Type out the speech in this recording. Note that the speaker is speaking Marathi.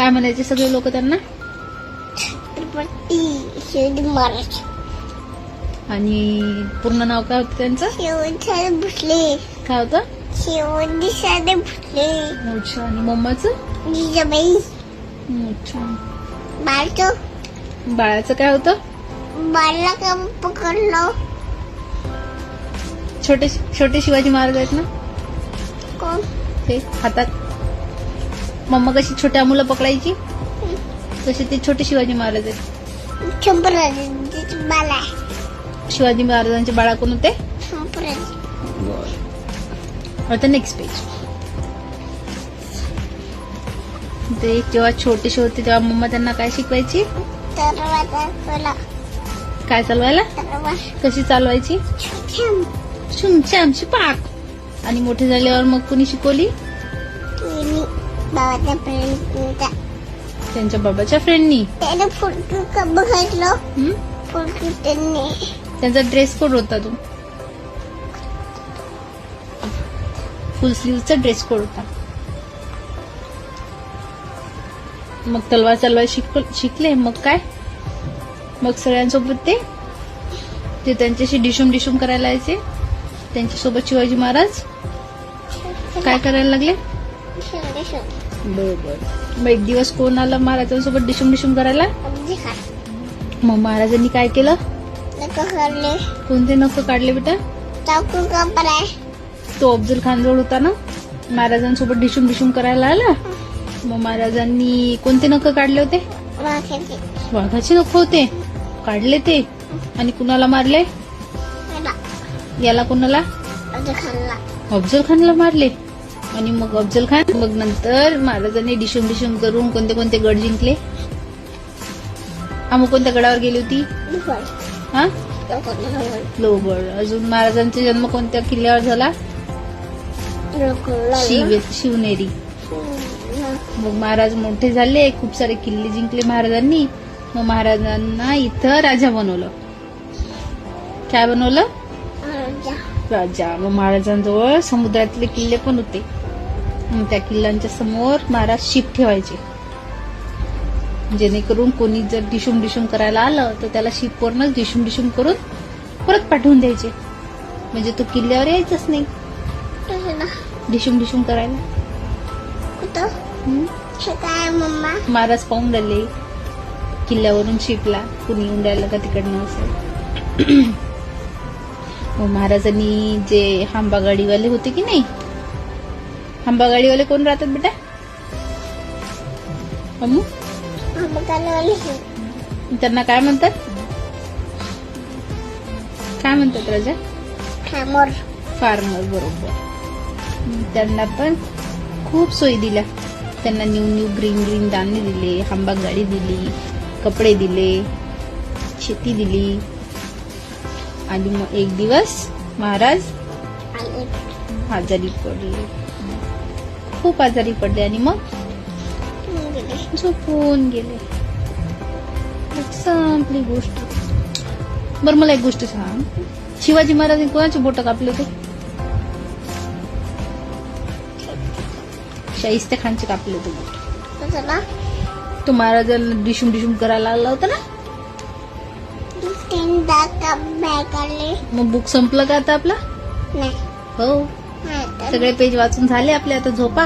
काय म्हणायचे सगळे लोक त्यांना? छत्रपती शिवाजी महाराज. आणि पूर्ण नाव काय होतं त्यांचं? शिवाजी भोसले. काय होतं? शिवाजी भोसले. अच्छा. आणि मम्माचं? जिजाबाई. अच्छा. बाळाचं काय होतं? बाळाला का पकडलं? छोटे छोटे शिवाजी महाराज आहेत ना कोण? ते हातात. मम्मा कशी छोट्या मुलं पकडायची तसे ते छोटे शिवाजी महाराज आहेत. शंभराजी बाला. शिवाजी महाराजांचे बाळा कोण होते? शंभराजी. आता नेक्स्ट पेज. ते जेव्हा छोटेसे होते तेव्हा मम्मा त्यांना काय शिकवायची? तरवाला. काय चालवायला? तरवा. कशी चालवायची? छुमछाम पाक. आणि मोठे झाल्यावर मग कोणी शिकवली? बाबाच्या फ्रेंडचा. त्यांच्या बाबाच्या फ्रेंडनी. त्याने फोटो का बघितलं? फोटो त्यांनी. त्यांचा ड्रेस कोड होता तो. फुल स्लीवचा ड्रेस कोड होता. मग तलवार चालवायला शिकले. मग काय? मग सगळ्यांसोबत ते त्यांच्याशी डिशूम करायला यायचे. त्यांच्यासोबत शिवाजी महाराज काय करायला लागले? बरोबर. मग एक दिवस कोण आला महाराजांसोबत डिशूम करायला? मग महाराजांनी काय केलं? कोणते नख काढले बेटा? तो अफजल खान जवळ होता ना, महाराजांसोबत डिशूम करायला आला. मग महाराजांनी कोणते नख काढले होते? वाघाचे नख होते. काढले ते. आणि कुणाला मारले? याला कोणाला? अफजल खानला मारले. आणि मग अफजल खान मग नंतर महाराजांनी डिशूम करून कोणते कोणते गड जिंकले? मग कोणत्या गडावर गेली होती? हा, लोहगड. अजून महाराजांचा जन्म कोणत्या किल्ल्यावर झाला? शिवनेरी. मग महाराज मोठे झाले, खूप सारे किल्ले जिंकले महाराजांनी. मग महाराजांना इथं राजा बनवलं. काय बनवलं? राजा. मग महाराजांजवळ समुद्रातले किल्ले पण होते. मग त्या किल्ल्यांच्या समोर महाराज शिप ठेवायचे, जेणेकरून कोणी जर डिशूम करायला आलं तर त्याला शिपवरनच डिशूम करून परत पाठवून द्यायचे. म्हणजे तो किल्ल्यावर यायचंच नाही डिशूम करायला. महाराज पाहून राहिले किल्ल्यावरून शिपला कुणी येऊन राहिलं का तिकडनं असं. मग महाराजांनी जे हांबा गाडीवाले होते की नाही, हांबा गाडीवाले कोण राहतात बेटा? त्यांना काय म्हणतात? काय म्हणतात राजा? फार्मर. बरोबर. त्यांना पण खूप सोयी दिल्या. त्यांना न्यू ग्रीन धान्य दिले, हांबा गाडी दिली, कपडे दिले, शेती दिली. आणि मग एक दिवस महाराज आजारी पडले, खूप आजारी पडले. आणि मग झोपून गेले. संपली गोष्ट. बरं, मला एक गोष्ट सांग. शिवाजी महाराजांनी कोणाचे बोट कापले होते? शाहिस्ते खानचे कापले होते बोट. तो महाराजांना डिशूम करायला लागला होता ना. मग बुक संपलं का आता आपला? हो. सगळे पेज वाचून झाले आपले. आता झोपा.